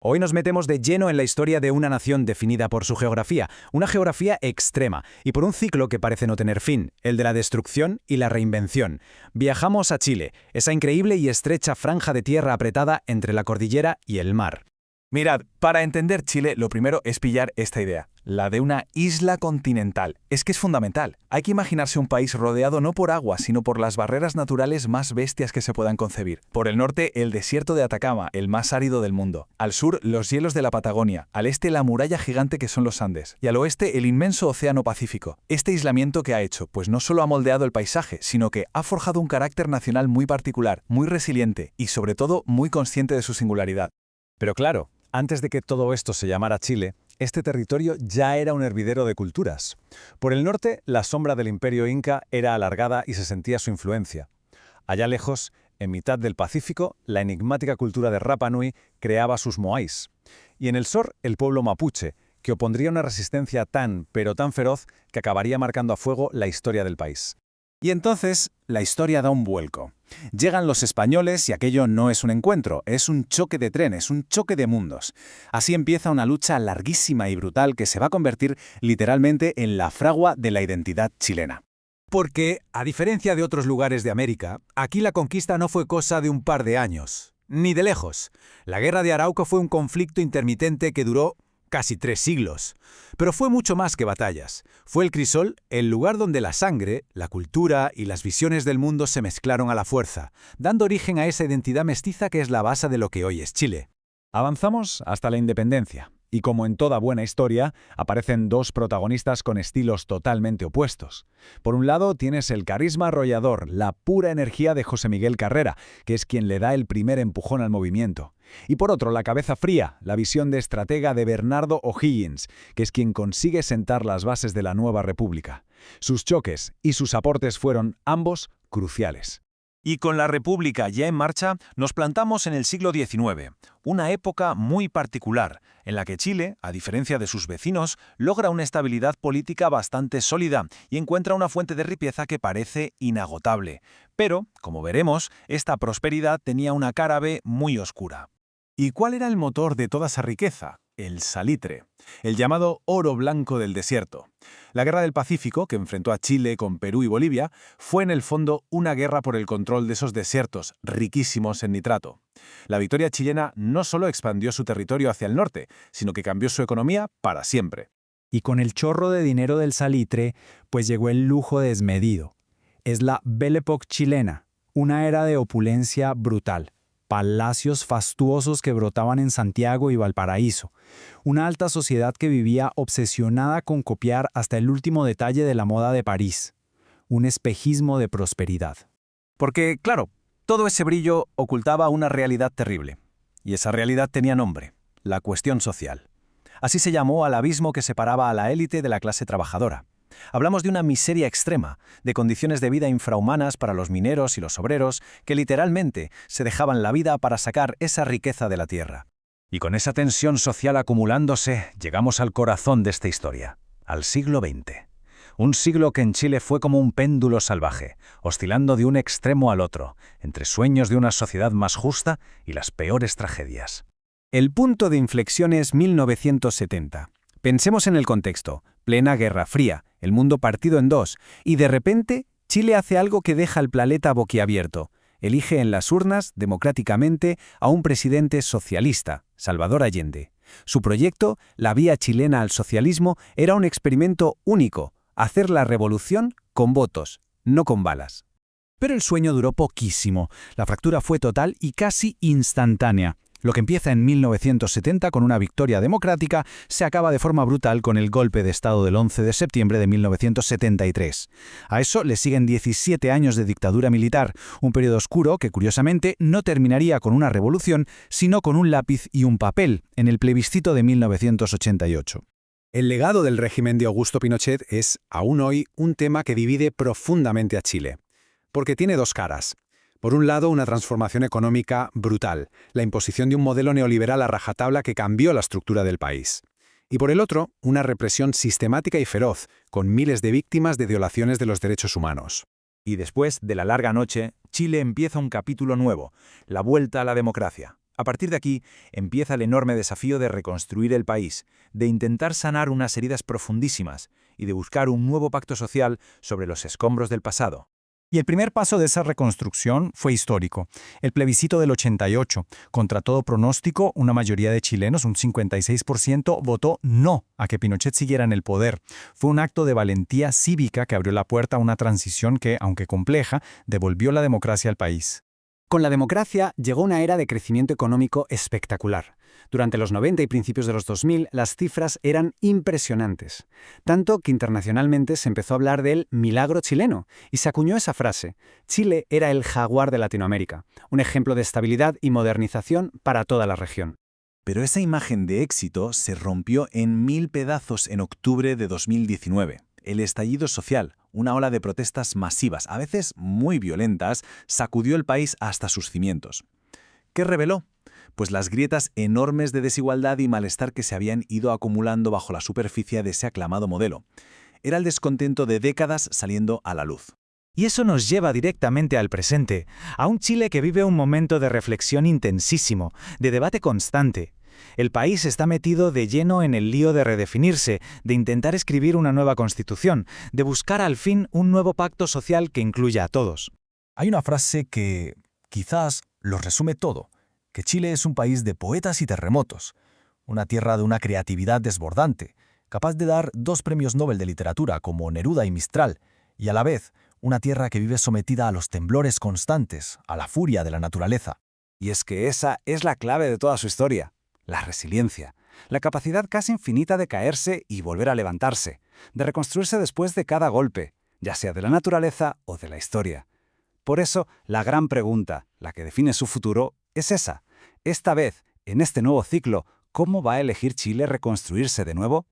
Hoy nos metemos de lleno en la historia de una nación definida por su geografía, una geografía extrema, y por un ciclo que parece no tener fin, el de la destrucción y la reinvención. Viajamos a Chile, esa increíble y estrecha franja de tierra apretada entre la cordillera y el mar. Mirad, para entender Chile, lo primero es pillar esta idea, la de una isla continental. Es que es fundamental. Hay que imaginarse un país rodeado no por agua, sino por las barreras naturales más bestias que se puedan concebir. Por el norte, el desierto de Atacama, el más árido del mundo. Al sur, los hielos de la Patagonia. Al este, la muralla gigante que son los Andes. Y al oeste, el inmenso océano Pacífico. Este aislamiento que ha hecho, pues no solo ha moldeado el paisaje, sino que ha forjado un carácter nacional muy particular, muy resiliente y, sobre todo, muy consciente de su singularidad. Pero claro, antes de que todo esto se llamara Chile, este territorio ya era un hervidero de culturas. Por el norte, la sombra del imperio inca era alargada y se sentía su influencia. Allá lejos, en mitad del Pacífico, la enigmática cultura de Rapa Nui creaba sus moais. Y en el sur, el pueblo mapuche, que opondría una resistencia tan, pero tan feroz, que acabaría marcando a fuego la historia del país. Y entonces, la historia da un vuelco. Llegan los españoles y aquello no es un encuentro, es un choque de trenes, un choque de mundos. Así empieza una lucha larguísima y brutal que se va a convertir literalmente en la fragua de la identidad chilena. Porque, a diferencia de otros lugares de América, aquí la conquista no fue cosa de un par de años, ni de lejos. La Guerra de Arauco fue un conflicto intermitente que duró casi 3 siglos. Pero fue mucho más que batallas. Fue el crisol, el lugar donde la sangre, la cultura y las visiones del mundo se mezclaron a la fuerza, dando origen a esa identidad mestiza que es la base de lo que hoy es Chile. Avanzamos hasta la independencia, y como en toda buena historia, aparecen dos protagonistas con estilos totalmente opuestos. Por un lado tienes el carisma arrollador, la pura energía de José Miguel Carrera, que es quien le da el primer empujón al movimiento. Y por otro, la cabeza fría, la visión de estratega de Bernardo O'Higgins, que es quien consigue sentar las bases de la nueva república. Sus choques y sus aportes fueron, ambos, cruciales. Y con la República ya en marcha, nos plantamos en el siglo XIX, una época muy particular, en la que Chile, a diferencia de sus vecinos, logra una estabilidad política bastante sólida y encuentra una fuente de riqueza que parece inagotable. Pero, como veremos, esta prosperidad tenía una cara B muy oscura. ¿Y cuál era el motor de toda esa riqueza? El salitre, el llamado oro blanco del desierto. La Guerra del Pacífico, que enfrentó a Chile con Perú y Bolivia, fue en el fondo una guerra por el control de esos desiertos, riquísimos en nitrato. La victoria chilena no solo expandió su territorio hacia el norte, sino que cambió su economía para siempre. Y con el chorro de dinero del salitre, pues llegó el lujo desmedido. Es la Belle Époque chilena, una era de opulencia brutal. Palacios fastuosos que brotaban en Santiago y Valparaíso, una alta sociedad que vivía obsesionada con copiar hasta el último detalle de la moda de París, un espejismo de prosperidad. Porque, claro, todo ese brillo ocultaba una realidad terrible, y esa realidad tenía nombre, la cuestión social. Así se llamó al abismo que separaba a la élite de la clase trabajadora. Hablamos de una miseria extrema, de condiciones de vida infrahumanas para los mineros y los obreros que literalmente se dejaban la vida para sacar esa riqueza de la tierra. Y con esa tensión social acumulándose, llegamos al corazón de esta historia, al siglo XX. Un siglo que en Chile fue como un péndulo salvaje, oscilando de un extremo al otro, entre sueños de una sociedad más justa y las peores tragedias. El punto de inflexión es 1970. Pensemos en el contexto, plena Guerra Fría, el mundo partido en dos, y de repente Chile hace algo que deja al planeta boquiabierto. Elige en las urnas, democráticamente, a un presidente socialista, Salvador Allende. Su proyecto, la vía chilena al socialismo, era un experimento único, hacer la revolución con votos, no con balas. Pero el sueño duró poquísimo, la fractura fue total y casi instantánea. Lo que empieza en 1970 con una victoria democrática se acaba de forma brutal con el golpe de Estado del 11 de septiembre de 1973. A eso le siguen 17 años de dictadura militar, un periodo oscuro que curiosamente no terminaría con una revolución, sino con un lápiz y un papel en el plebiscito de 1988. El legado del régimen de Augusto Pinochet es, aún hoy, un tema que divide profundamente a Chile, porque tiene dos caras. Por un lado, una transformación económica brutal, la imposición de un modelo neoliberal a rajatabla que cambió la estructura del país. Y por el otro, una represión sistemática y feroz, con miles de víctimas de violaciones de los derechos humanos. Y después de la larga noche, Chile empieza un capítulo nuevo, la vuelta a la democracia. A partir de aquí, empieza el enorme desafío de reconstruir el país, de intentar sanar unas heridas profundísimas y de buscar un nuevo pacto social sobre los escombros del pasado. Y el primer paso de esa reconstrucción fue histórico. El plebiscito del 88. Contra todo pronóstico, una mayoría de chilenos, un 56%, votó no a que Pinochet siguiera en el poder. Fue un acto de valentía cívica que abrió la puerta a una transición que, aunque compleja, devolvió la democracia al país. Con la democracia llegó una era de crecimiento económico espectacular. Durante los 90 y principios de los 2000, las cifras eran impresionantes. Tanto que internacionalmente se empezó a hablar del milagro chileno, y se acuñó esa frase. Chile era el jaguar de Latinoamérica, un ejemplo de estabilidad y modernización para toda la región. Pero esa imagen de éxito se rompió en 1000 pedazos en octubre de 2019. El estallido social, una ola de protestas masivas, a veces muy violentas, sacudió el país hasta sus cimientos. ¿Qué reveló? Pues las grietas enormes de desigualdad y malestar que se habían ido acumulando bajo la superficie de ese aclamado modelo. Era el descontento de décadas saliendo a la luz. Y eso nos lleva directamente al presente, a un Chile que vive un momento de reflexión intensísimo, de debate constante. El país está metido de lleno en el lío de redefinirse, de intentar escribir una nueva constitución, de buscar al fin un nuevo pacto social que incluya a todos. Hay una frase que quizás lo resume todo, que Chile es un país de poetas y terremotos, una tierra de una creatividad desbordante, capaz de dar 2 premios Nobel de literatura como Neruda y Mistral, y a la vez una tierra que vive sometida a los temblores constantes, a la furia de la naturaleza. Y es que esa es la clave de toda su historia. La resiliencia, la capacidad casi infinita de caerse y volver a levantarse, de reconstruirse después de cada golpe, ya sea de la naturaleza o de la historia. Por eso, la gran pregunta, la que define su futuro, es esa. Esta vez, en este nuevo ciclo, ¿cómo va a elegir Chile reconstruirse de nuevo?